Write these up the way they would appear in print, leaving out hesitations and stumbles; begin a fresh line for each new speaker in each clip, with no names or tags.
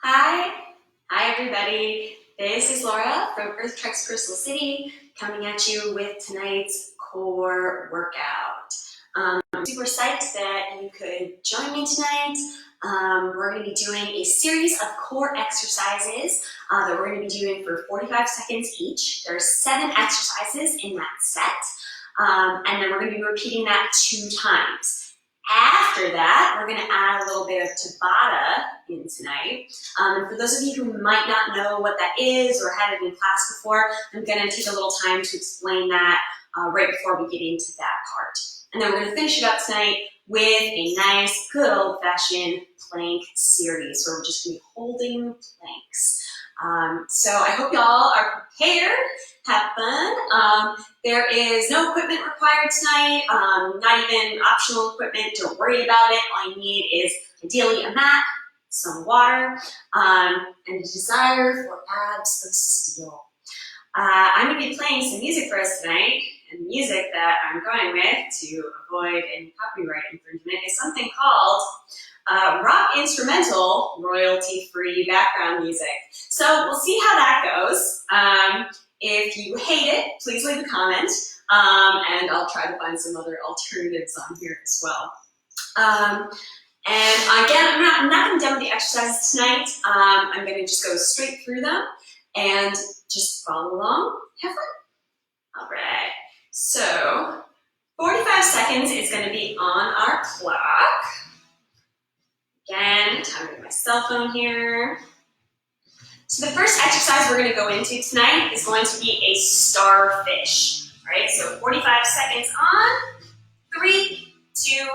Hi everybody. This is Laura from Earth Treks Crystal City coming at you with tonight's core workout. I'm super psyched that you could join me tonight. We're going to be doing a series of core exercises that we're going to be doing for 45 seconds each. There are 7 exercises in that set, and then we're going to be repeating that 2 times. After that, we're going to add a little bit of Tabata in tonight. And for those of you who might not know what that is or had it in class before, I'm going to take a little time to explain that right before we get into that part. And then we're going to finish it up tonight with a nice, good old-fashioned plank series where we're just going to be holding planks. So I hope y'all are prepared, have fun. There is no equipment required tonight, not even optional equipment. Don't worry about it. All you need is ideally a mat, some water, and a desire for abs of steel. I'm going to be playing some music for us tonight, and the music that I'm going with to avoid any copyright infringement is something called rock instrumental royalty-free background music. So we'll see how that goes. If you hate it, please leave a comment, and I'll try to find some other alternatives on here as well. And again, I'm not going to demo the exercises tonight. I'm going to just go straight through them and just follow along. Have fun. All right. So 45 seconds is going to be on our clock. Again, time with my cell phone here. So the first exercise we're going to go into tonight is going to be a starfish. All right, so 45 seconds on, 3, 2,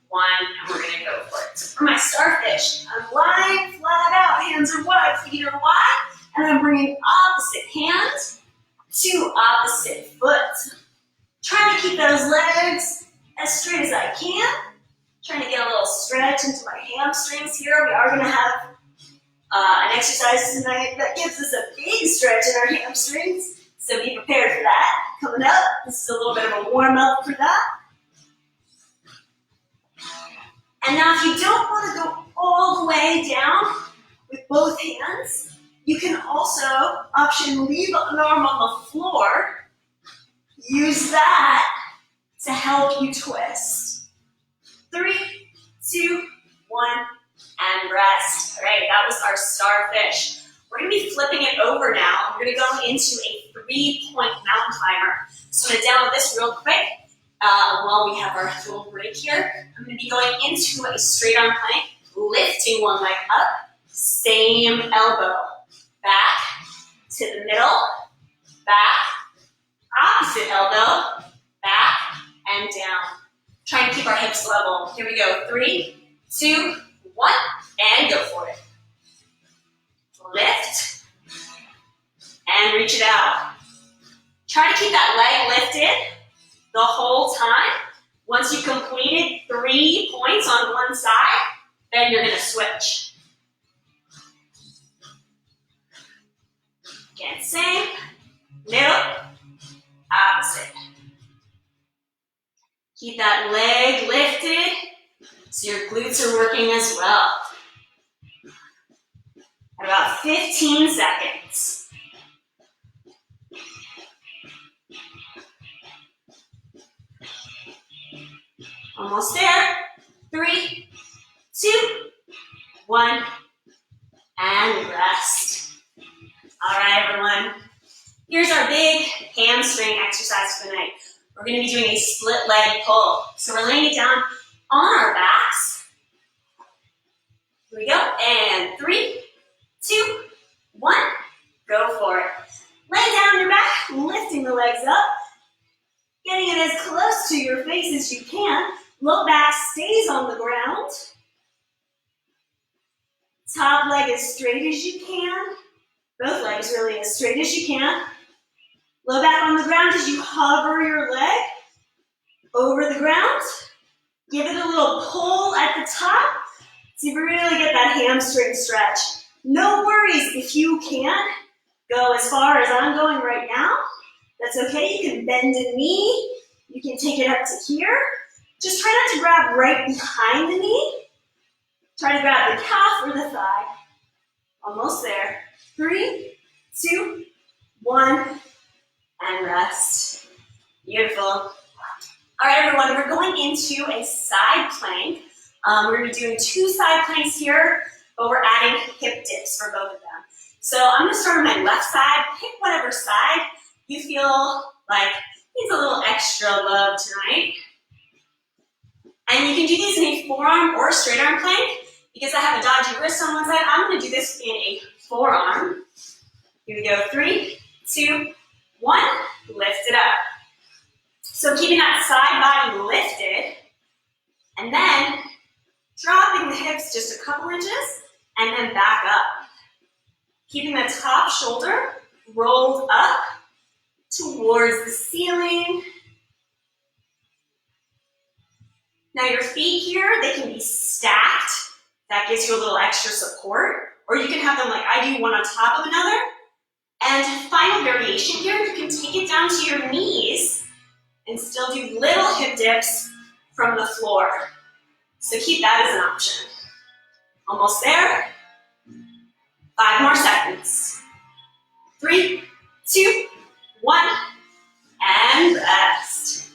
1, and we're going to go for it. So for my starfish, I'm lying flat out, hands are wide, feet are wide, and I'm bringing opposite hand to opposite foot. Trying to keep those legs as straight as I can. Trying to get a little stretch into my hamstrings here. We are going to have an exercise tonight that gives us a big stretch in our hamstrings. So be prepared for that. Coming up, this is a little bit of a warm-up for that. And now if you don't want to go all the way down with both hands, you can also leave an arm on the floor. Use that to help you twist. 3, 2, 1, and rest. All right, that was our starfish. We're going to be flipping it over now. We're going to go into a 3-point mountain climber. So I'm going to download this real quick while we have our little break here. I'm going to be going into a straight arm plank, lifting one leg up, same elbow, back to the middle, back, opposite elbow, back, and down. Try and keep our hips level. Here we go. 3, 2, 1, and go for it. Lift, and reach it out. Try to keep that leg lifted the whole time. Once you've completed 3 points on one side, then you're going to switch. Again, same, middle, opposite. Keep that leg lifted so your glutes are working as well. At about 15 seconds. Almost there. 3, 2, 1, and rest. All right, everyone. Here's our big hamstring exercise for the night. We're going to be doing a split leg pull. So we're laying it down on our backs. Here we go. And 3, 2, 1. Go for it. Lay down on your back, lifting the legs up. Getting it as close to your face as you can. Low back stays on the ground. Top leg as straight as you can. Both legs really as straight as you can. Low back on the ground as you hover your leg over the ground. Give it a little pull at the top so you really get that hamstring stretch. No worries if you can't go as far as I'm going right now. That's okay. You can bend a knee. You can take it up to here. Just try not to grab right behind the knee. Try to grab the calf or the thigh. Almost there. 3, 2, 1, and rest. Beautiful. All right, everyone, we're going into a side plank. We're going to be doing 2 side planks here, but we're adding hip dips for both of them. So I'm going to start on my left side. Pick whatever side you feel like needs a little extra love tonight. And you can do these in a forearm or straight arm plank. Because I have a dodgy wrist on one side, I'm going to do this in a forearm. Here we go. 3, 2, 1. Lift it up. So keeping that side body lifted, and then dropping the hips just a couple inches, and then back up. Keeping the top shoulder rolled up towards the ceiling. Now your feet here, they can be stacked. That gives you a little extra support. Or you can have them like I do, one on top of another. And final variation here, you can take it down to your knees and still do little hip dips from the floor. So keep that as an option. Almost there. 5 more seconds. 3, 2, 1, and rest.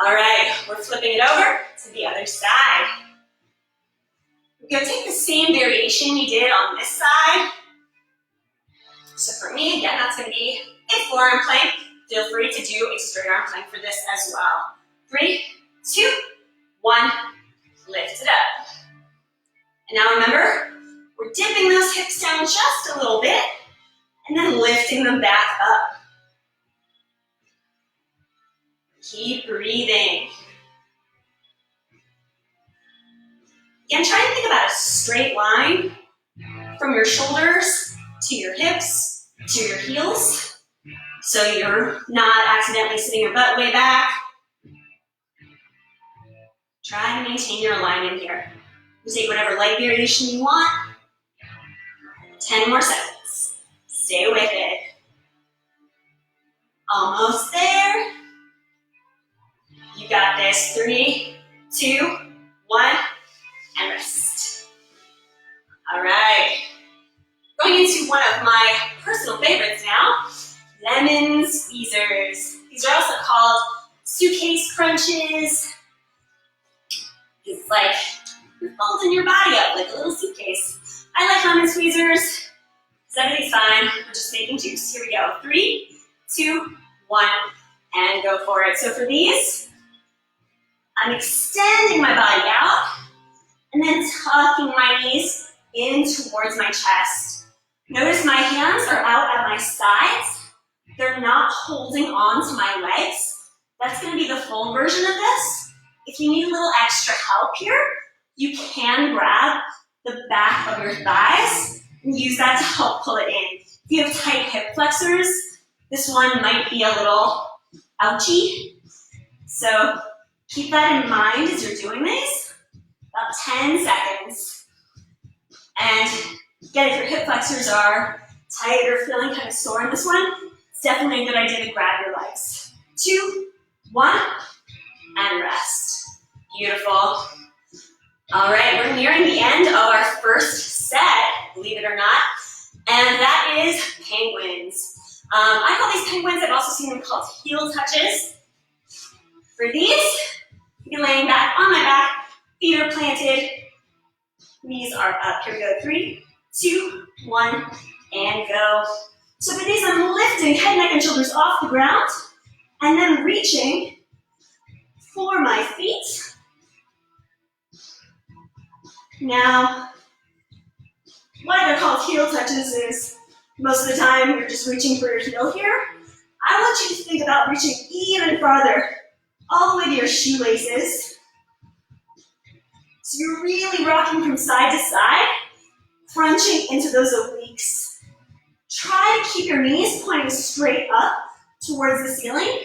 All right, we're flipping it over to the other side. We're going to take the same variation you did on this side. So for me, again, that's going to be a forearm plank. Feel free to do a straight arm plank for this as well. 3, 2, 1, lift it up. And now remember, we're dipping those hips down just a little bit and then lifting them back up. Keep breathing. Again, try and think about a straight line from your shoulders to your hips to your heels, so you're not accidentally sitting your butt way back. Try to maintain your alignment here. You take whatever light variation you want. 10 more seconds. Stay with it. Almost there. You got this. 3, 2, 1, and rest. All right. Going into one of my personal favorites now, lemon squeezers. These are also called suitcase crunches. It's like you're folding your body up like a little suitcase. I like lemon squeezers. Is everything fine? We're just making juice. Here we go. 3, 2, 1, and go for it. So for these, I'm extending my body out and then tucking my knees in towards my chest. Notice my hands are out at my sides. They're not holding on to my legs. That's going to be the full version of this. If you need a little extra help here, you can grab the back of your thighs and use that to help pull it in. If you have tight hip flexors, this one might be a little ouchy. So keep that in mind as you're doing this. About 10 seconds. And again, if your hip flexors are tight or feeling kind of sore in this one, it's definitely a good idea to grab your legs. 2, 1, and rest. Beautiful. All right, we're nearing the end of our first set, believe it or not, and that is penguins. I call these penguins. I've also seen them called heel touches. For these, you're laying back on my back, feet are planted, knees are up. Here we go. 3, 2, 1, and go. So for these, I'm lifting head, neck, and shoulders off the ground, and then reaching for my feet. Now, why they're called heel touches is most of the time you're just reaching for your heel here. I want you to think about reaching even farther, all the way to your shoelaces. So you're really rocking from side to side, crunching into those obliques. Try to keep your knees pointing straight up towards the ceiling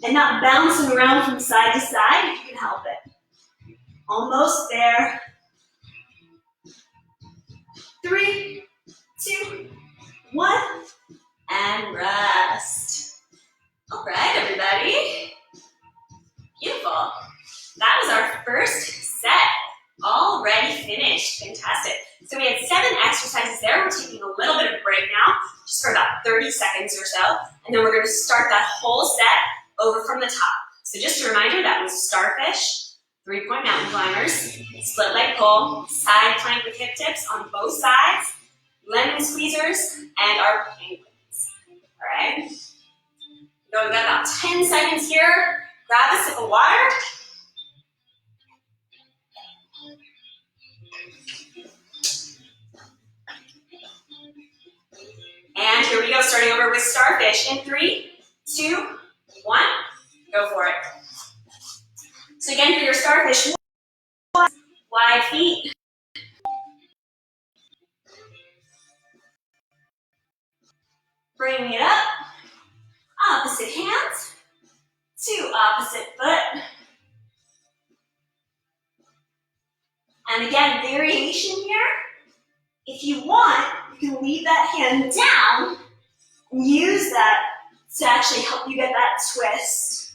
and not bouncing around from side to side if you can help it. Almost there. 3, 2, 1, and rest. All right, everybody. Beautiful. That was our first set. Already finished. Fantastic. So we had 7 exercises there. 30 seconds or so, and then we're going to start that whole set over from the top. So just a reminder, that was starfish, 3-point mountain climbers, split leg pull, side plank with hip tips on both sides, lemon squeezers, and our penguins. All right? So we've got about 10 seconds here. Grab a sip of water. And here we go, starting over with starfish in 3, 2, 1, go for it. So again, for your starfish, wide feet. Bring it up, opposite hands, to opposite foot. And again, variation here. If you want, you can leave that hand down and use that to actually help you get that twist.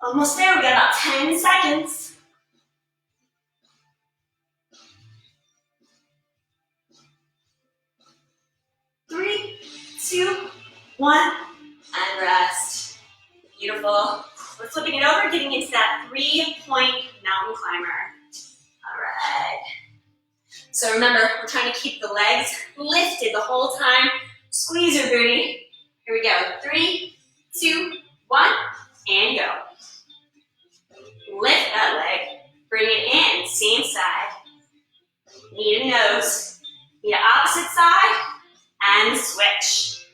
Almost there, we got about 10 seconds. Three, 2, 1, and rest. Beautiful. We're flipping it over, getting into that 3-point mountain climber. All right. So remember, we're trying to keep the legs lifted the whole time. Squeeze your booty. Here we go. 3, 2, 1, and go. Lift that leg. Bring it in. Same side. Knee to nose. Knee to opposite side. And switch.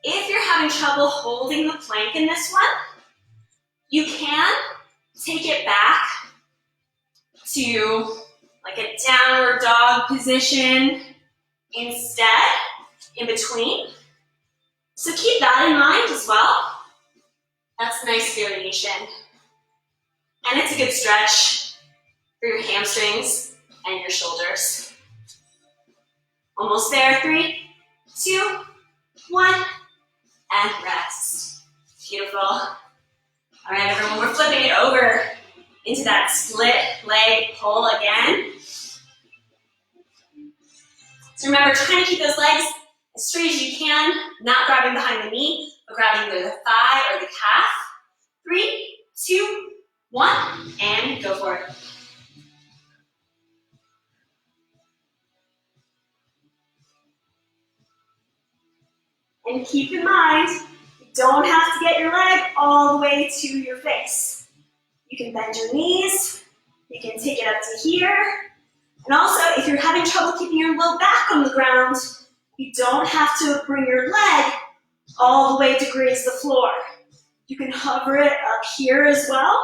If you're having trouble holding the plank in this one, you can take it back to like a downward dog position instead, in between. So keep that in mind as well. That's a nice variation. And it's a good stretch for your hamstrings and your shoulders. Almost there, 3, 2, 1, and rest. Beautiful. All right, everyone, we're flipping it over into that split leg pull again. So remember, trying to keep those legs as straight as you can, not grabbing behind the knee, but grabbing either the thigh or the calf. 3, 2, 1, and go for it. And keep in mind, you don't have to get your leg all the way to your face. You can bend your knees, you can take it up to here. And also, if you're having trouble keeping your low back on the ground, you don't have to bring your leg all the way to graze the floor. You can hover it up here as well.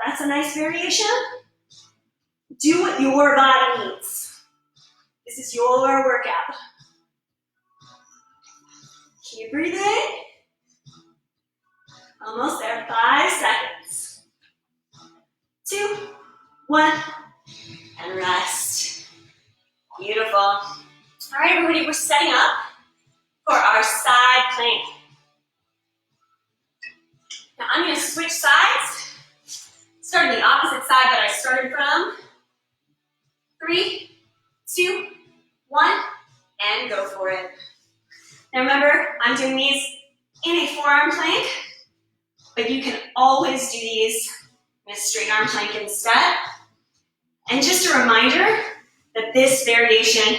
That's a nice variation. Do what your body needs. This is your workout. Keep breathing. Almost there, 5 seconds. 2, 1, and rest. Beautiful. All right, everybody, we're setting up for our side plank. Now I'm going to switch sides. Start on the opposite side that I started from. 3, 2, 1, and go for it. Now remember, I'm doing these in a forearm plank, but you can always do these in a straight arm plank instead. And just a reminder that this variation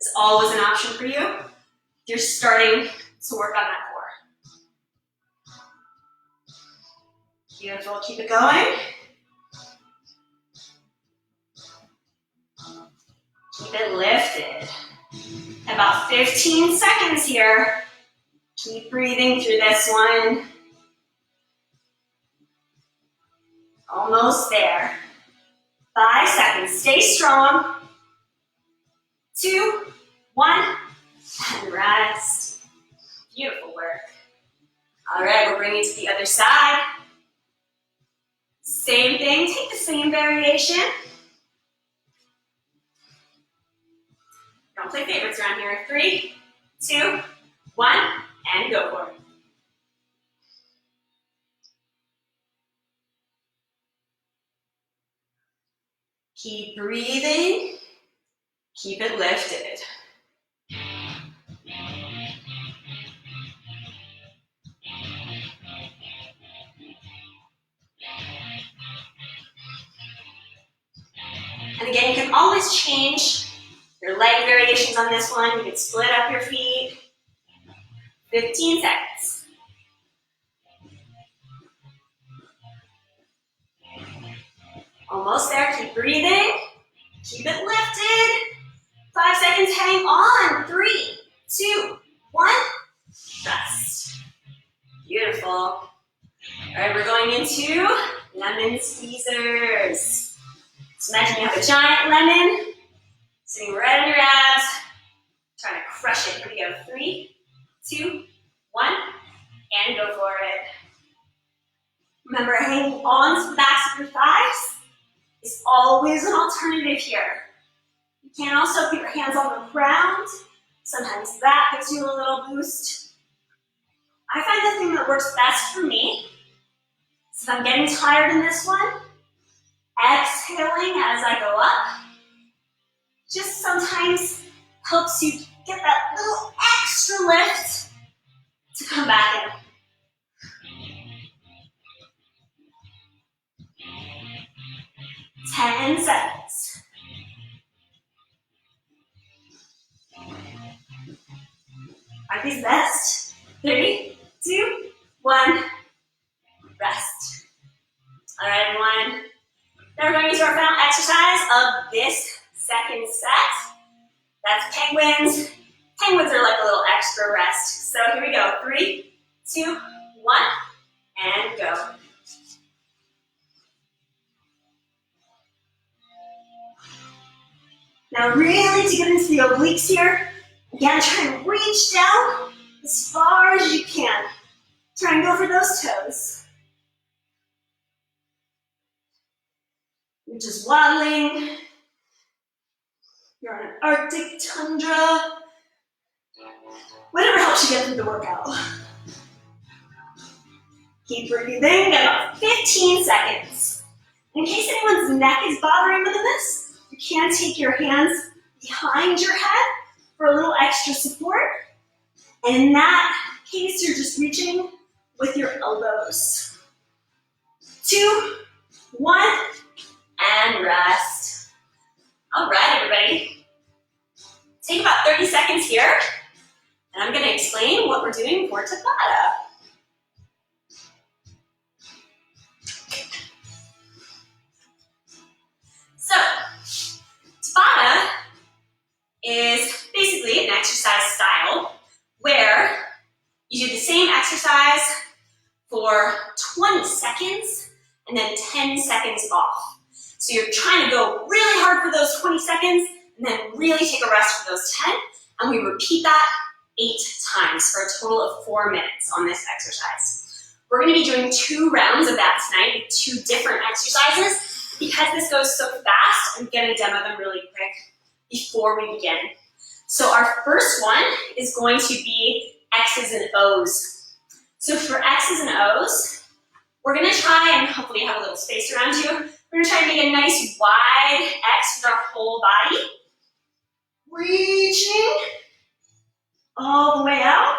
is always an option for you if you're starting to work on that core. Beautiful, keep it going. Keep it lifted. About 15 seconds here. Keep breathing through this one. Almost there. 5 seconds. Stay strong. 2, 1, and rest. Beautiful work. All right, we're bringing it to the other side. Same thing. Take the same variation. Don't play favorites around here. 3, 2, 1, and go for it. Keep breathing. Keep it lifted. And again, you can always change your leg variations on this one. You can split up your feet. 15 seconds. Almost there. Keep breathing. Keep it lifted. 5 seconds. Hang on. 3, 2, 1. Rest. Beautiful. All right, we're going into lemon squeezers. So imagine you have a giant lemon sitting right on your abs, trying to crush it. Here we go. 3, 2, 1, and go for it. Remember, hanging on to the backs of your thighs is always an alternative here. You can also put your hands on the ground. Sometimes that gives you a little boost. I find the thing that works best for me is if I'm getting tired in this one, exhaling as I go up, just sometimes helps you get that little extra lift to come back in. Ten seconds. Are these best? 3, 2, 1. Rest. All right, everyone. Now we're going into our final exercise of this second set. That's penguins. Penguins are like a little extra rest. So here we go. 3, 2, 1, and go. Now really to get into the obliques here, again, try and reach down as far as you can. Try and go for those toes. You're just waddling. You're on an Arctic tundra. Whatever helps you get through the workout. Keep breathing, about 15 seconds. In case anyone's neck is bothering them in this, you can take your hands behind your head for a little extra support. And in that case, you're just reaching with your elbows. 2, 1, and rest. All right, everybody. Take about 30 seconds here, and I'm going to explain what we're doing for Tabata. So, Tabata is basically an exercise style where you do the same exercise for 20 seconds and then 10 seconds off. So you're trying to go really hard for those 20 seconds and then really take a rest for those 10. And we repeat that 8 times for a total of 4 minutes on this exercise. We're going to be doing 2 rounds of that tonight with 2 different exercises. Because this goes so fast, I'm going to demo them really quick before we begin. So our first one is going to be X's and O's. So for X's and O's, we're going to try, and hopefully you have a little space around you, we're going to try to make a nice wide X with our whole body. Reaching all the way out,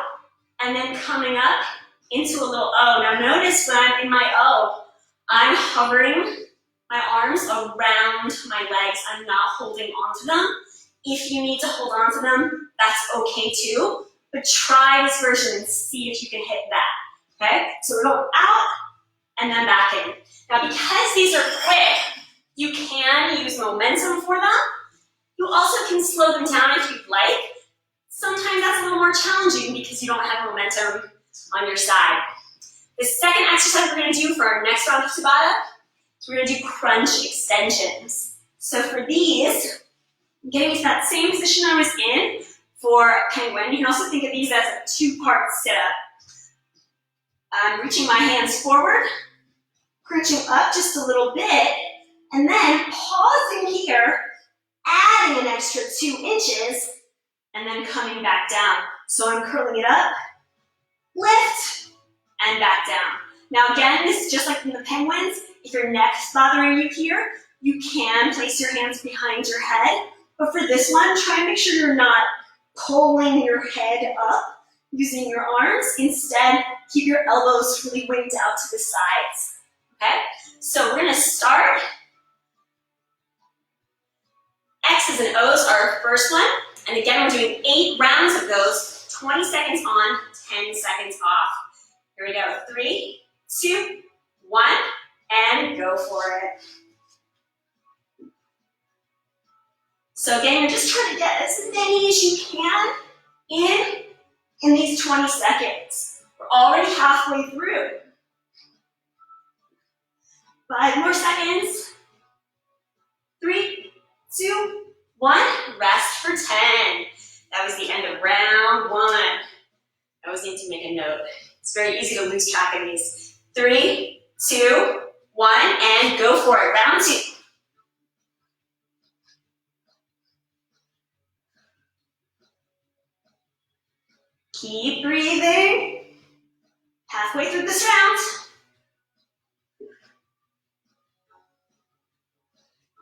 and then coming up into a little O. Now notice when I'm in my O, I'm hovering my arms around my legs. I'm not holding onto them. If you need to hold onto them, that's okay too. But try this version and see if you can hit that. Okay? So we're going out and then back in. Now because these are quick, you can use momentum for them. You also can slow them down if you'd like. Sometimes that's a little more challenging because you don't have momentum on your side. The second exercise we're going to do for our next round of Tabata, so we're going to do crunch extensions. So for these, I'm getting to that same position I was in for penguin. You can also think of these as a 2-part sit-up. I'm reaching my hands forward, crunching up just a little bit, and then pausing here, adding an extra 2 inches, and then coming back down. So I'm curling it up, lift, and back down. Now again, this is just like from the penguins. If your neck's bothering you here, you can place your hands behind your head. But for this one, try and make sure you're not pulling your head up using your arms. Instead, keep your elbows really winged out to the sides. Okay? So we're gonna start. X's and O's are our first one. And again, we're doing 8 rounds of those, 20 seconds on, 10 seconds off. Here we go, 3, 2, 1, and go for it. So again, you're just trying to get as many as you can in these 20 seconds. We're already halfway through. 5 more seconds. 3, 2, 1. Rest for 10. That was the end of round 1. I always need to make a note. It's very easy to lose track of these. 3, 2, 1, and go for it. Round 2. Keep breathing. Halfway through this round.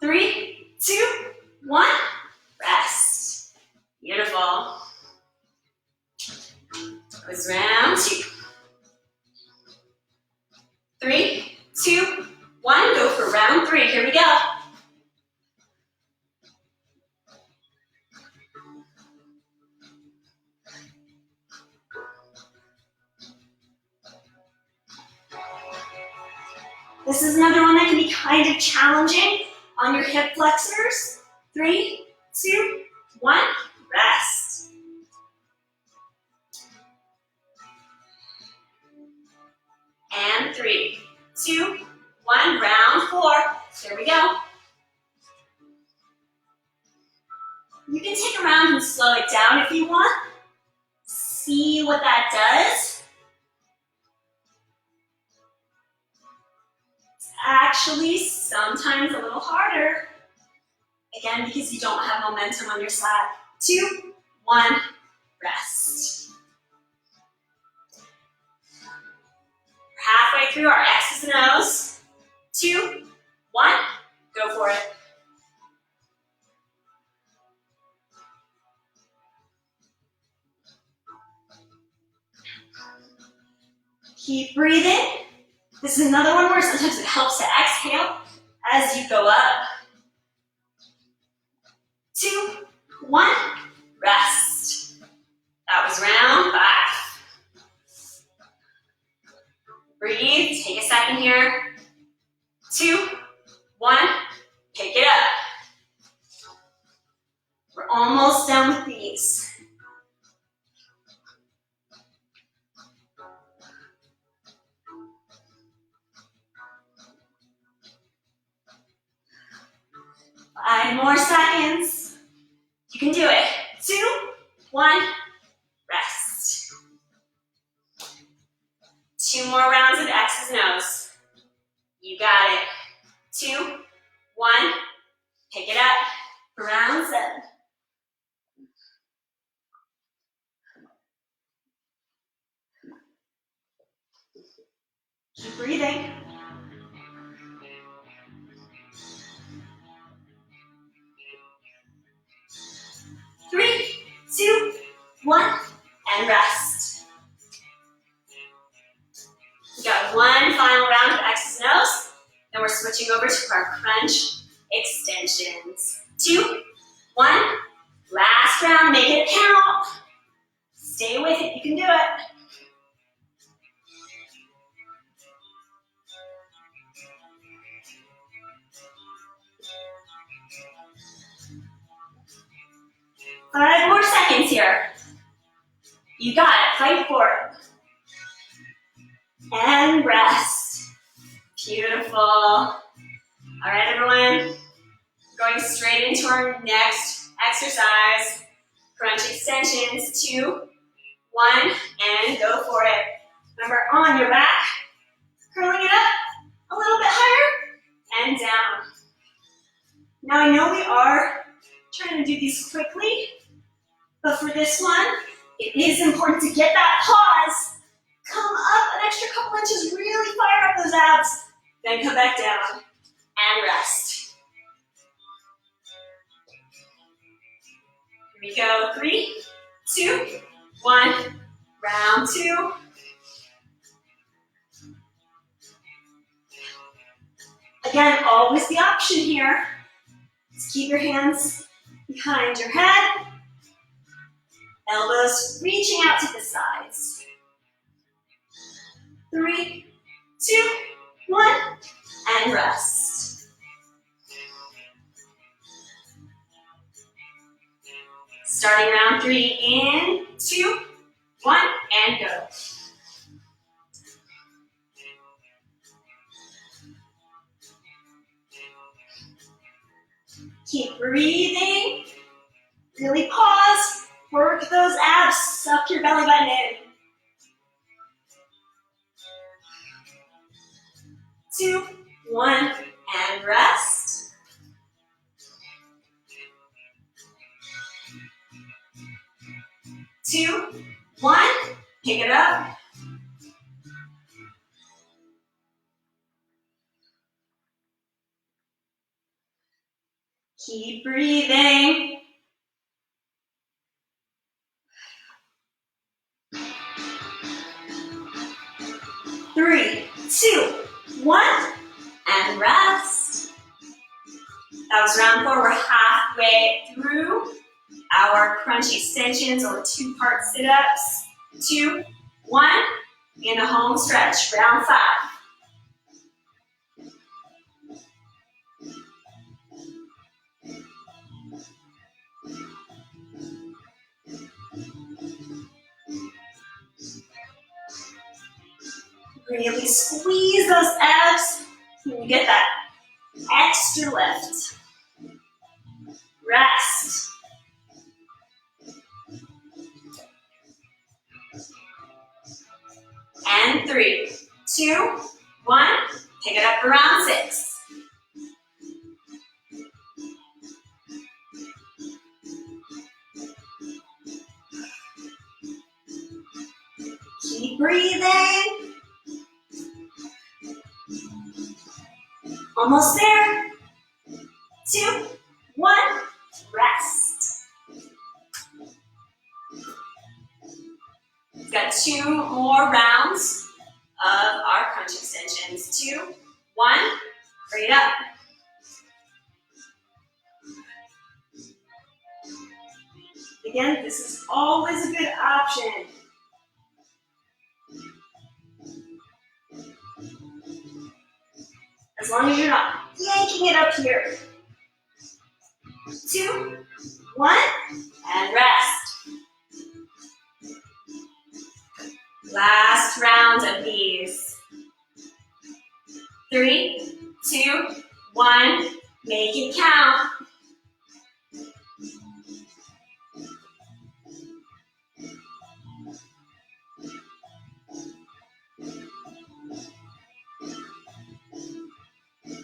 3, 2, 1. Rest. Beautiful. That was round 2. 3, 2, 1. Go for round 3. Here we go. This is another one that can be kind of challenging on your hip flexors. 3, 2, 1, rest. And 3, 2, 1, round 4. Here we go. You can take a round and slow it down if you want. See what that does. Actually sometimes a little harder. Again, because you don't have momentum on your side. 2, 1, rest. We're halfway through our X's and O's. 2, 1, go for it. Keep breathing. This is another one where sometimes it helps to exhale as you go up. 2, 1, rest. That was round 5. Breathe, take a second here. 2, 1, pick it up. We're almost done with these. Five more seconds. You can do it. 2, 1, rest. 2 more rounds of X's and O's. You got it. 2, 1, pick it up for round 7. Keep breathing. 3, 2, 1, and rest. We got one final round of X's and O's. Then we're switching over to our crunch extensions. 2, 1, last round, make it count. Stay with it, you can do it. Five more seconds here. You got it, fight for it. And rest. Beautiful. All right, everyone. Going straight into our next exercise. Crunch extensions, 2, 1, and go for it. Remember, on your back, curling it up a little bit higher, and down. Now I know we are trying to do these quickly, but for this one, it is important to get that pause. Come up an extra couple inches, really fire up those abs, then come back down and rest. Here we go. 3, 2, 1. Round 2. Again, always the option here. Just keep your hands behind your head. Elbows reaching out to the sides. 3, 2, 1, and rest. Starting round 3 in 2, 1, and go. Keep breathing. Really pause. Work those abs. Suck your belly button in. 2, 1, and rest. 2, 1, pick it up. Keep breathing. 3, 2, 1, and rest. That was round 4. We're halfway through our crunch extensions or 2-part sit-ups. 2, 1, in a home stretch, round 5. Really squeeze those abs when you get that extra lift. Rest. And 3, 2, 1, pick it up for round 6. Keep breathing. Almost there. 2, 1, rest. We've got 2 more rounds of our crunch extensions. 2, 1, bring it up. Again, this is always a good option. As long as you're not yanking it up here. 2, 1, and rest. Last round of these. 3, 2, 1, make it count.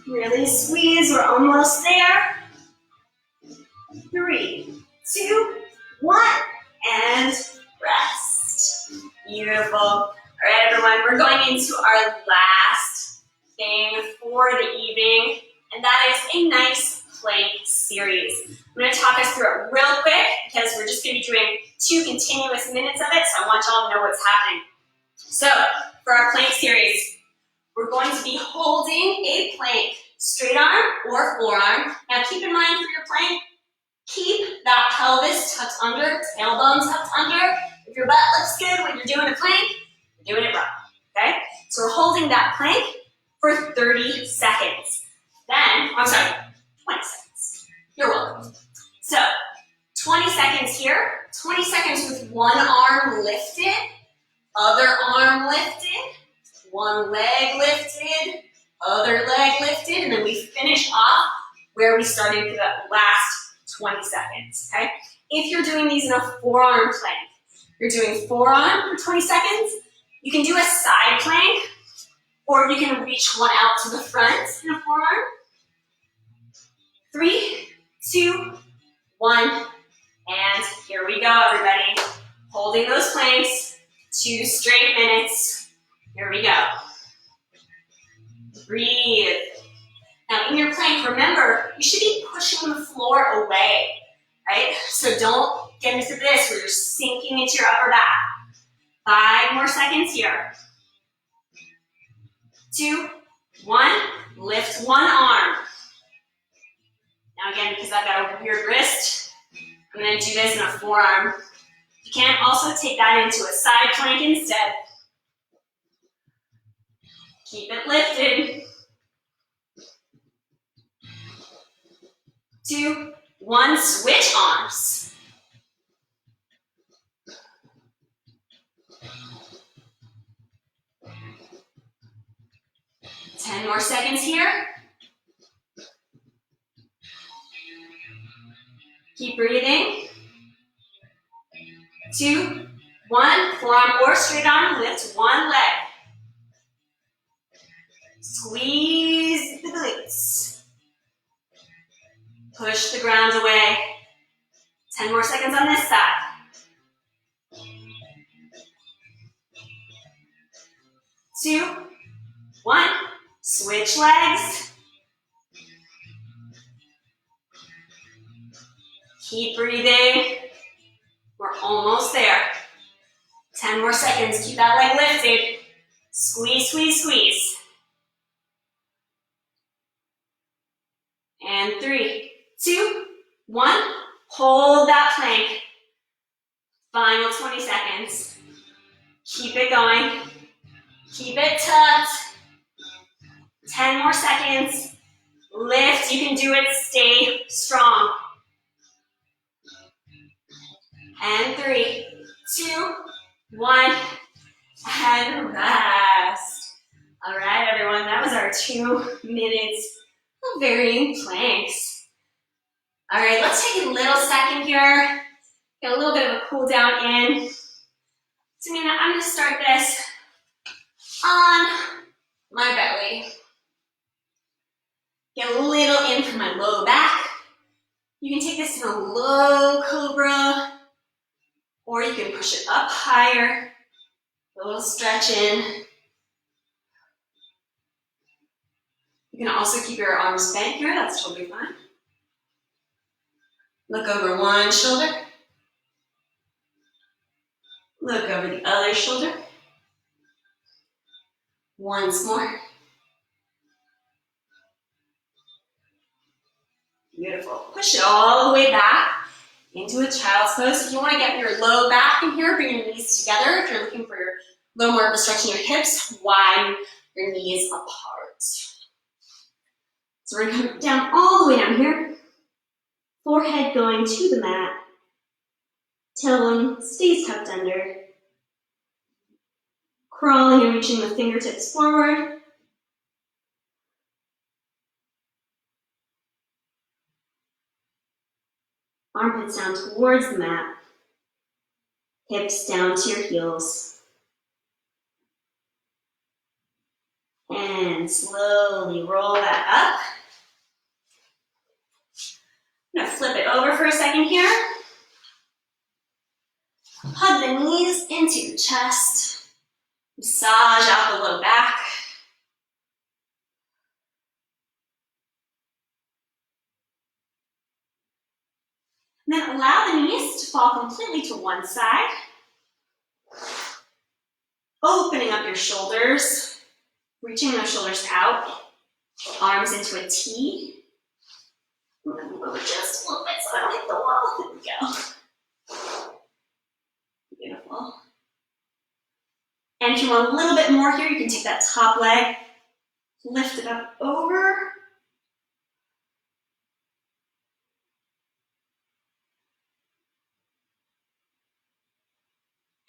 Really squeeze, we're almost there. 3, 2, 1, and rest. Beautiful. All right, everyone, we're going into our last thing for the evening, and that is a nice plank series. I'm going to talk us through it real quick because we're just going to be doing 2 continuous minutes of it, so I want y'all to know what's happening. So, for our plank series, we're going to be holding a plank, straight arm or forearm. Now keep in mind for your plank, keep that pelvis tucked under, tailbone tucked under. If your butt looks good when you're doing a plank, you're doing it wrong, okay? So we're holding that plank for 30 seconds. Then, 20 seconds. You're welcome. So, 20 seconds here, 20 seconds with one arm lifted, other arm lifted, one leg lifted, other leg lifted, and then we finish off where we started for that last 20 seconds, okay? If you're doing these in a forearm plank, you're doing forearm for 20 seconds, you can do a side plank, or you can reach one out to the front in a forearm. 3, 2, 1, and here we go, everybody. Holding those planks, 2 straight minutes. Here we go. Breathe. Now in your plank, remember, you should be pushing the floor away, right? So don't Get into this where you're sinking into your upper back. 5 more seconds here. 2, 1, lift one arm. Now again, because I've got a weird wrist, I'm going to do this in a forearm. You can also take that into a side plank instead. Keep it lifted. 2, 1, switch arms. Ten more seconds here. Keep breathing. 2, 1, forearm or straight arm, lift one leg. Squeeze the glutes. Push the ground away. 10 more seconds on this side. 2, 1, switch legs. Keep breathing. We're almost there. 10 more seconds, keep that leg lifted. Squeeze, squeeze, squeeze. And 3, 2, 1, hold that plank. Final 20 seconds. Keep it going. Keep it tucked. 10 more seconds. Lift, you can do it, stay strong. And 3, 2, 1, and rest. All right, everyone, that was our 2 minutes of varying planks. All right, let's take a little second here. Get a little bit of a cool down in. So I'm going to start this on my belly. Get a little in from my low back. You can take this in a low cobra, or you can push it up higher. A little stretch in. You can also keep your arms bent here, that's totally fine. Look over one shoulder. Look over the other shoulder. Once more. Beautiful. Push it all the way back into a child's pose. If you want to get your low back in here, bring your knees together. If you're looking for a little more of a stretch in your hips, widen your knees apart. So we're going to come down all the way down here. Forehead going to the mat. Tailbone stays tucked under. Crawling and reaching the fingertips forward. Armpits down towards the mat. Hips down to your heels. And slowly roll that up. I'm going to flip it over for a second here. Hug the knees into your chest. Massage out the low back. And then allow the knees to fall completely to one side. Opening up your shoulders, reaching those shoulders out, arms into a T. I'm going to move over just a little bit so I don't hit the wall. There we go. Beautiful. And if you want a little bit more here, you can take that top leg, lift it up over.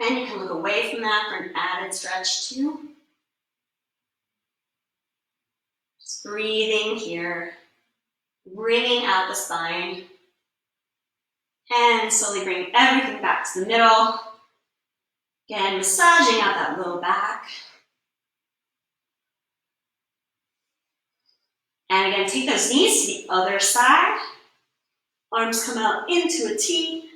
And you can look away from that for an added stretch too. Just breathing here, bringing out the spine. And slowly bring everything back to the middle. Again, massaging out that low back. And again, take those knees to the other side. Arms come out into a T.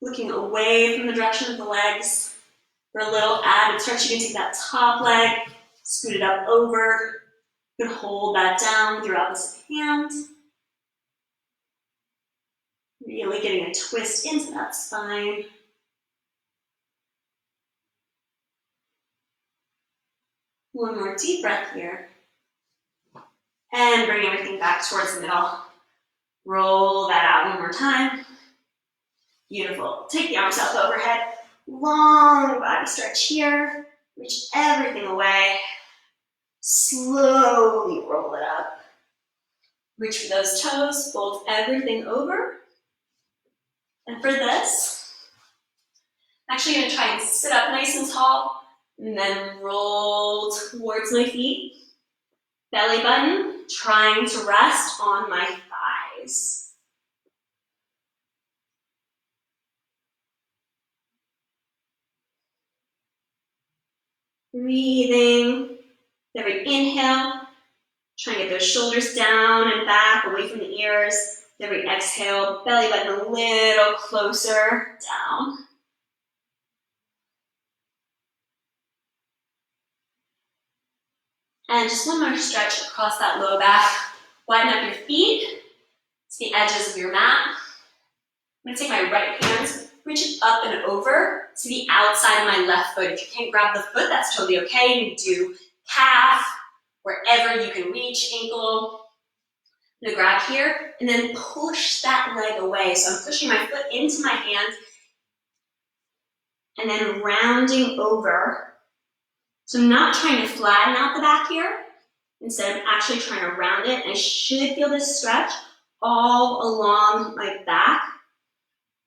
Looking away from the direction of the legs. For a little added stretch, you can take that top leg, scoot it up over. You can hold that down with your opposite hand. Really getting a twist into that spine. One more deep breath here. And bring everything back towards the middle. Roll that out one more time. Beautiful. Take the arms up overhead. Long body stretch here. Reach everything away. Slowly roll it up. Reach for those toes. Fold everything over. And for this, I'm actually going to try and sit up nice and tall and then roll towards my feet. Belly button, trying to rest on my thighs. Breathing. Every inhale, try and get those shoulders down and back, away from the ears. Every exhale, belly button a little closer down. And just one more stretch across that low back. Widen up your feet to the edges of your mat. I'm going to take my right hand, reach it up and over to the outside of my left foot. If you can't grab the foot, that's totally okay. You can do calf, wherever you can reach, ankle. I'm going to grab here and then push that leg away. So I'm pushing my foot into my hand and then rounding over. So I'm not trying to flatten out the back here. Instead, I'm actually trying to round it. I should feel this stretch all along my back,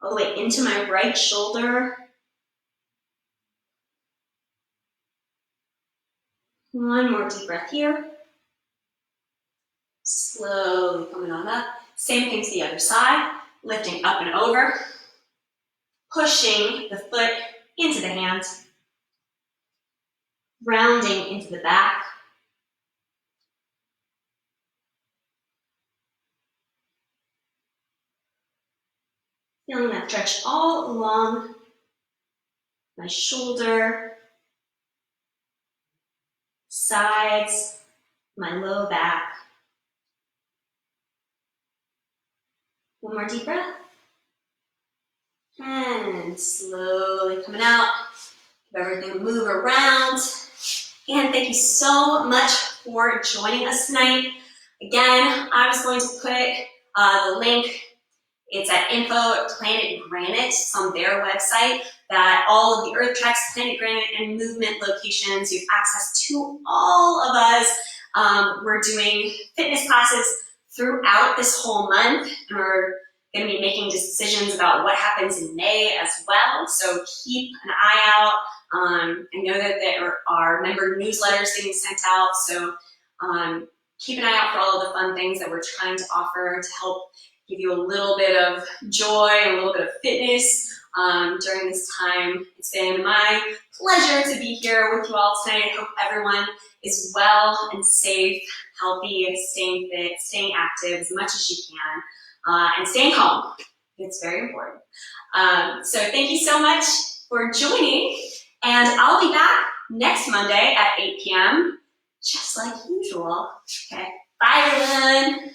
all the way into my right shoulder. One more deep breath here. Slowly coming on up. Same thing to the other side. Lifting up and over. Pushing the foot into the hand. Rounding into the back. Feeling that stretch all along my shoulder, sides, my low back. One more deep breath. And slowly coming out. Give everything move around. And thank you so much for joining us tonight. Again, I was going to put the link. It's at info at Planet Granite. It's on their website. That all of the Earth Treks, Planet Granite, and movement locations, you have access to all of us. We're doing fitness classes throughout this whole month, and we're going to be making decisions about what happens in May as well. So keep an eye out. I know that there are member newsletters getting sent out, so keep an eye out for all of the fun things that we're trying to offer to help give you a little bit of joy, a little bit of fitness during this time. It's been my pleasure to be here with you all tonight. I hope everyone is well and safe, healthy, staying fit, staying active as much as you can, and staying calm. It's very important. So thank you so much for joining, and I'll be back next Monday at 8 p.m., just like usual. Okay, bye everyone.